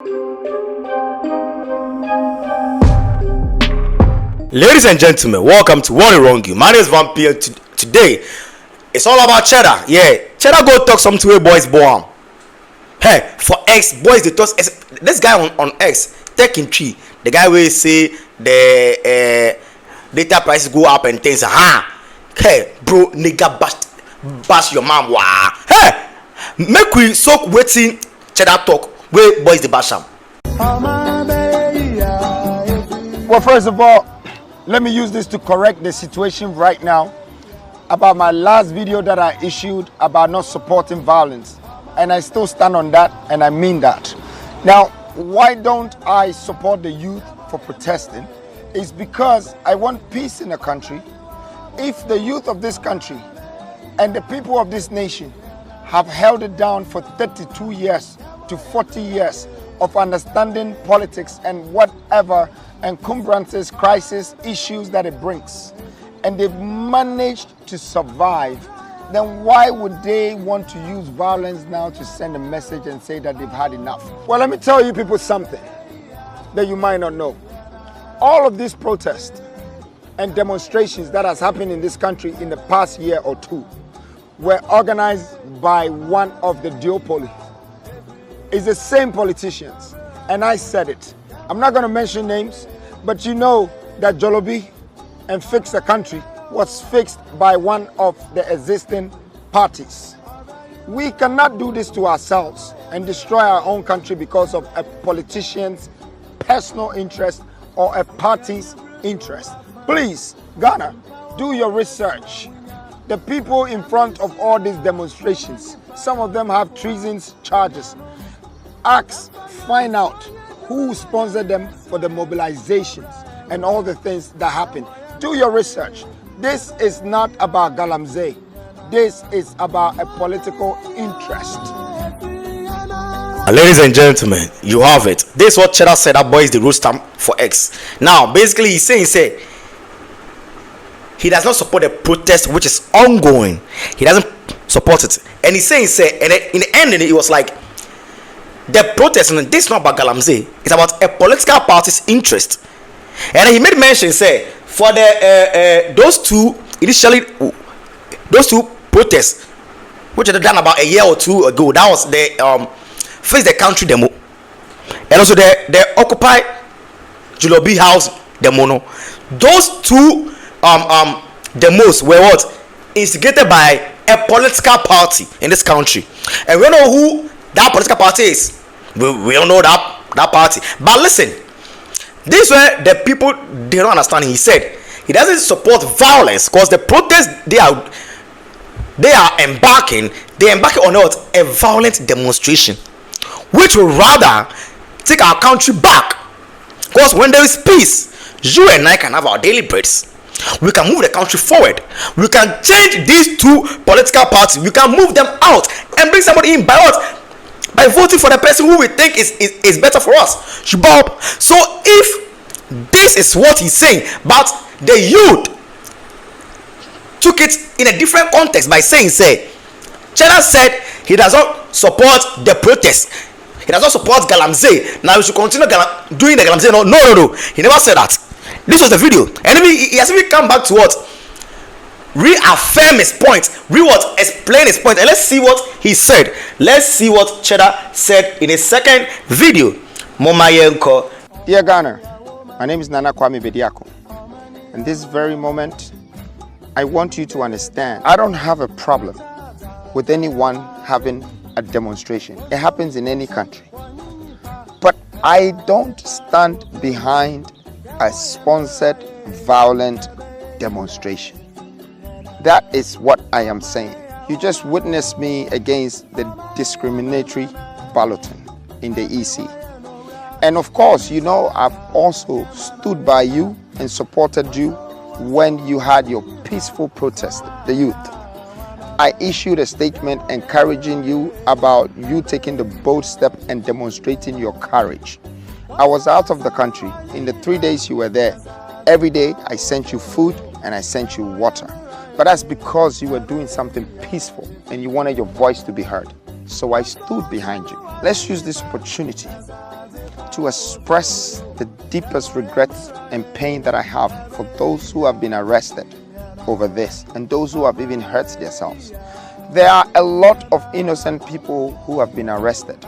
Ladies and gentlemen, welcome to What Wrong You. My name is Vampire. Today, it's all about Cheddar. Yeah, Cheddar go talk some to a boys born. Hey, for X boys, they talk. This guy on X, taking tree. The guy will say the data prices go up and things. Hey, bro, nigga, bash your mom. Wow. Hey, make we soak waiting. Cheddar talk. Wait, boys, the bash him. Well, first of all, let me use this to correct the situation right now about my last video that I issued about not supporting violence. And I still stand on that, and I mean that. Now, why don't I support the youth for protesting? It's because I want peace in the country. If the youth of this country and the people of this nation have held it down for 32 years to 40 years of understanding politics and whatever encumbrances, crisis, issues that it brings, and they've managed to survive, then why would they want to use violence now to send a message and say that they've had enough? Well, let me tell you people something that you might not know. All of these protests and demonstrations that has happened in this country in the past year or two were organized by one of the duopoly. It's the same politicians, and I said it. I'm not going to mention names, but you know that Jolobi and Fix the Country was fixed by one of the existing parties. We cannot do this to ourselves and destroy our own country because of a politician's personal interest or a party's interest. Please, Ghana, do your research. The people in front of all these demonstrations, some of them have treason charges. Find out who sponsored them for the mobilizations and all the things that happen. Do your research. This is not about Galamsey. This is about a political interest. Ladies and gentlemen, you have it. This is what Cheddar said. That boy is the road stamp for X. Now, basically, he's saying, he does not support the protest which is ongoing. He doesn't support it. And he's saying, and in the end, it was like, the protest, and this is not about Galamsey, it's about a political party's interest. And he made mention, for the those two protests, which were done about a year or two ago, that was the Face the Country demo, and also the Occupy Julobi House demo. No? Those two demos were what? Instigated by a political party in this country, and we don't know who that political party is. We don't know that party. But listen, this is where the people they don't understand. He said he doesn't support violence because the protests they are embarking on what? A violent demonstration, which will rather take our country back. Because when there is peace, you and I can have our daily breads. We can move the country forward. We can change these two political parties. We can move them out and bring somebody in by what? By voting for the person who we think is better for us. So if this is what he's saying, but the youth took it in a different context by saying, Cheddar said he does not support the protest. He does not support Galamsey. Now we should continue doing the Galamsey. No. He never said that. This was the video. And he has even come back to what? Reaffirm his point, explain his point, and let's see what he said. Let's see what Cheddar said in his second video. Dear Ghana, my name is Nana Kwame Bediako. In this very moment, I want you to understand, I don't have a problem with anyone having a demonstration. It happens in any country. But I don't stand behind a sponsored violent demonstration. That is what I am saying. You just witnessed me against the discriminatory balloting in the EC. And of course, you know, I've also stood by you and supported you when you had your peaceful protest, the youth. I issued a statement encouraging you about you taking the bold step and demonstrating your courage. I was out of the country. In the 3 days you were there, every day I sent you food and I sent you water. But that's because you were doing something peaceful and you wanted your voice to be heard. So I stood behind you. Let's use this opportunity to express the deepest regrets and pain that I have for those who have been arrested over this and those who have even hurt themselves. There are a lot of innocent people who have been arrested.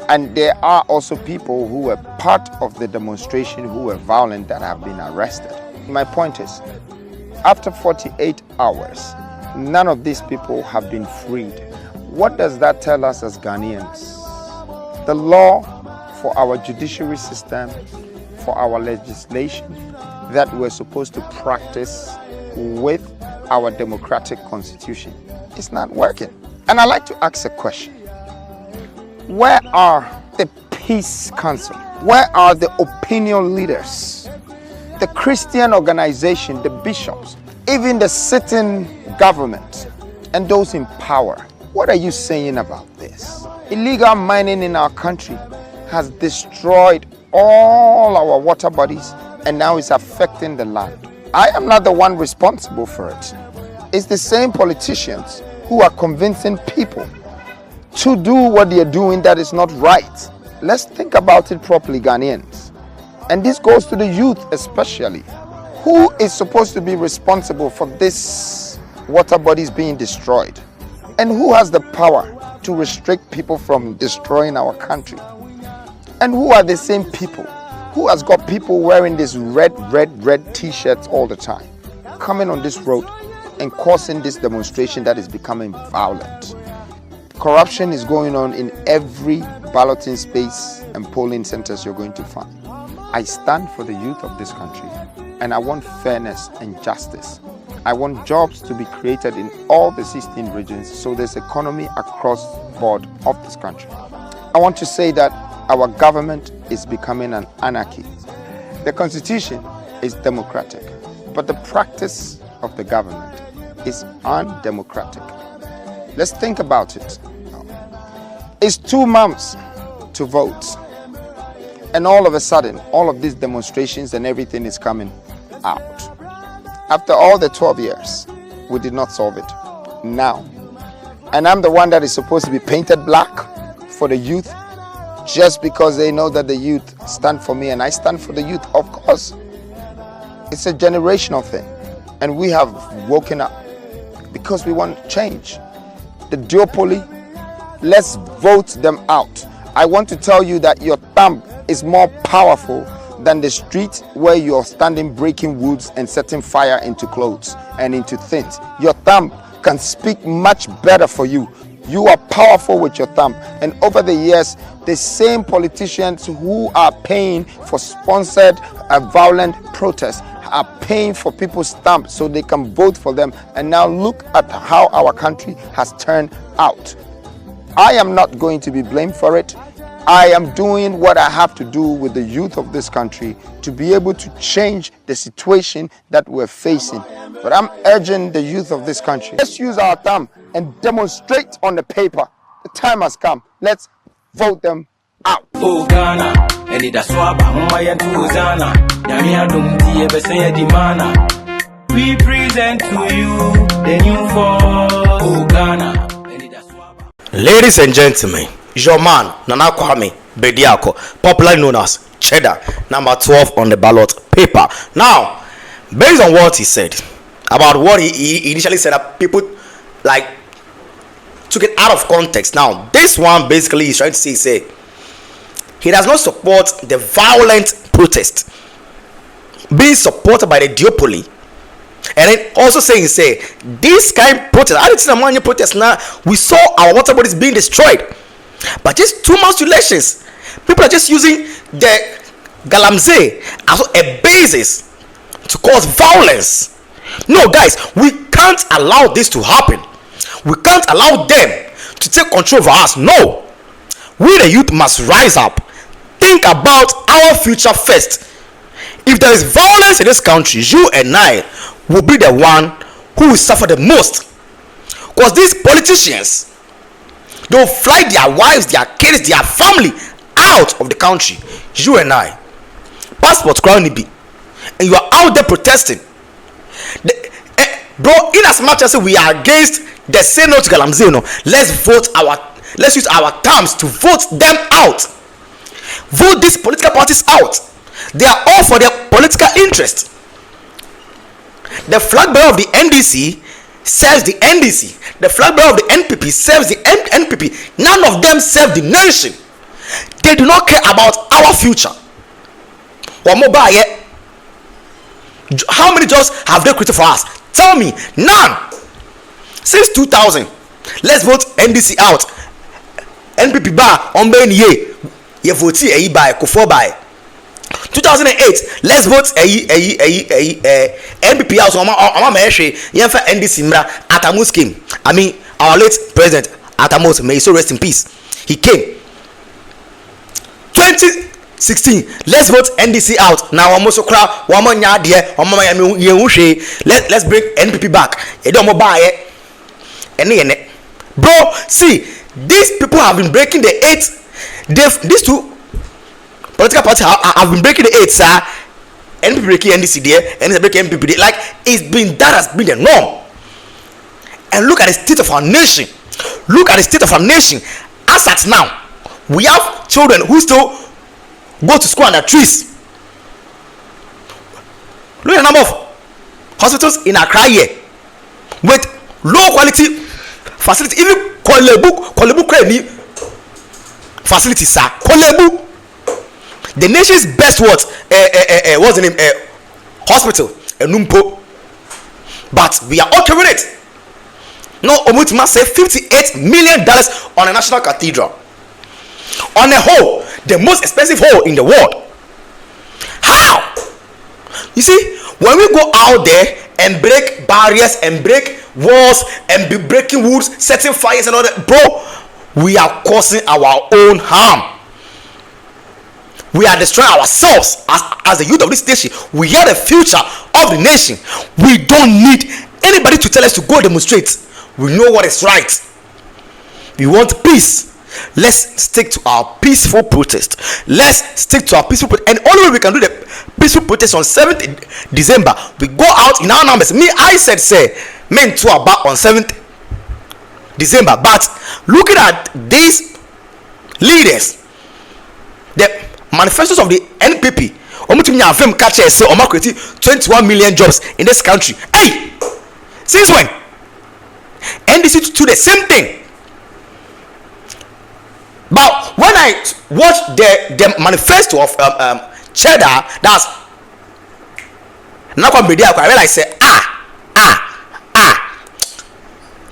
And there are also people who were part of the demonstration who were violent that have been arrested. My point is, after 48 hours, none of these people have been freed. What does that tell us as Ghanaians? The law for our judiciary system, for our legislation that we're supposed to practice with our democratic constitution is not working. And I'd like to ask a question. Where are the peace council? Where are the opinion leaders? The Christian organization, the bishops, even the sitting government and those in power? What are you saying about this? Illegal mining in our country has destroyed all our water bodies and now it's affecting the land. I am not the one responsible for it. It's the same politicians who are convincing people to do what they're doing that is not right. Let's think about it properly, Ghanaians. And this goes to the youth especially. Who is supposed to be responsible for this water bodies being destroyed? And who has the power to restrict people from destroying our country? And who are the same people who has got people wearing this red t-shirts all the time, coming on this road and causing this demonstration that is becoming violent? Corruption is going on in every balloting space and polling centers you're going to find. I stand for the youth of this country and I want fairness and justice. I want jobs to be created in all the 16 regions so there's economy across the board of this country. I want to say that our government is becoming an anarchy. The constitution is democratic, but the practice of the government is undemocratic. Let's think about it. It's 2 months to vote. And all of a sudden, all of these demonstrations and everything is coming out. After all the 12 years, we did not solve it. Now. And I'm the one that is supposed to be painted black for the youth just because they know that the youth stand for me and I stand for the youth. Of course, it's a generational thing. And we have woken up because we want change. The duopoly, let's vote them out. I want to tell you that your thumb is more powerful than the street where you're standing breaking woods and setting fire into clothes and into things. Your thumb can speak much better for you. You are powerful with your thumb. And over the years, the same politicians who are paying for sponsored violent protests are paying for people's thumbs so they can vote for them. And now look at how our country has turned out. I am not going to be blamed for it. I am doing what I have to do with the youth of this country to be able to change the situation that we're facing. But I'm urging the youth of this country, let's use our thumb and demonstrate on the paper. The time has come. Let's vote them out. Oh Ghana, we present to you the new force. Oh Ghana. Ladies and gentlemen, your man Nana Kwame Bediako, popularly known as Cheddar, number 12 on the ballot paper. Now, based on what he said about what he initially said, that people like took it out of context. Now, this one basically is trying to say he does not support the violent protest being supported by the duopoly. And then also saying, this kind of protest, I didn't see the protest now. We saw our water bodies being destroyed. But just 2 months to elections, people are just using the Galamsey as a basis to cause violence. No, guys, we can't allow this to happen. We can't allow them to take control of us. No. We, the youth, must rise up. Think about our future first. If there is violence in this country, you and I will be the one who will suffer the most. Because these politicians, they'll fly their wives, their kids, their family out of the country. You and I, passport crown be, and you are out there protesting. Bro, in as much as we are against the say no to Galamsey, let's use our terms to vote them out. vote these political parties out. They are all for their political interest. The flag bearer of the NDC serves the NDC. The flag bearer of the NPP serves the NPP. None of them serve the nation. They do not care about our future. How many jobs have they created for us? Tell me. None. Since 2000, let's vote NDC out. NPP bar on Ben ye vote by Kufo by 2008. Let's vote NPP out. NDC mra Atamus came. I mean, our late president Atamus, may he so rest in peace. He came. 2016, let's vote NDC out. Now almost so crowd one more nya there. Let's bring NPP back. Bro, see, these people have been breaking the eight. These two political parties have been breaking the eight, sir. NPP breaking NDC there, NDC breaking NPP there. Like, it's been, that has been the norm. And look at the state of our nation. Look at the state of our nation. As at now, we have children who still go to school under trees. Look at the number of hospitals in Accra here with low quality facilities. Even Kolebu Kreni facilities, sir. Kolebu, the nation's best what's the name? Hospital, Numpo. But we are okay with it. No, Omutima say $58 million on a national cathedral. On a hole, the most expensive hole in the world. How? You see, when we go out there and break barriers and break walls and be breaking woods, setting fires and all that, bro, we are causing our own harm. We are destroying ourselves as the youth of this nation. We are the future of the nation. We don't need anybody to tell us to go demonstrate. We know what is right. We want peace. Let's stick to our peaceful protest. Let's stick to our peaceful protest. And only way we can do the peaceful protest on 7th December, we go out in our numbers. Me, I said, say, men to about on 7th December. But looking at these leaders, the manifestos of the NPP, say 21 million jobs in this country. Hey, since when? NDC to the same thing. But when I watch the manifesto of Cheddar, that's now I realize say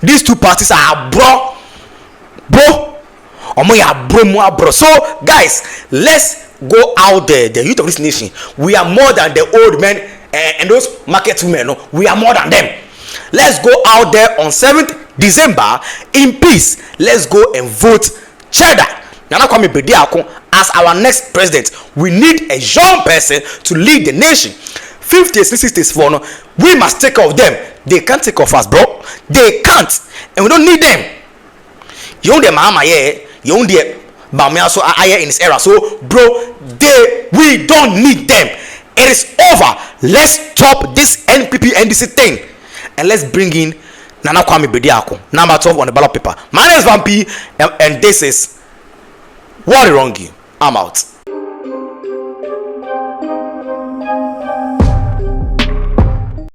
these two parties are bro. So guys, let's go out there, the youth of this nation. We are more than the old men and those market women. No? We are more than them. Let's go out there on 7th December in peace. Let's go and vote Cheddar Nana Kwame Bediako as our next president. We need a young person to lead the nation. 50s, 60s, 40s, we must take care of them. They can't take care of us, bro. They can't, and we don't need them. You own the mama, yeah. You own the Bamia, so I in this era. So, bro, we don't need them. It is over. Let's stop this NPP NDC thing, and let's bring in Nana Kwame Bediako, number 12 on the ballot paper. My name is Vampi, and this is What Wrong You. I'm out.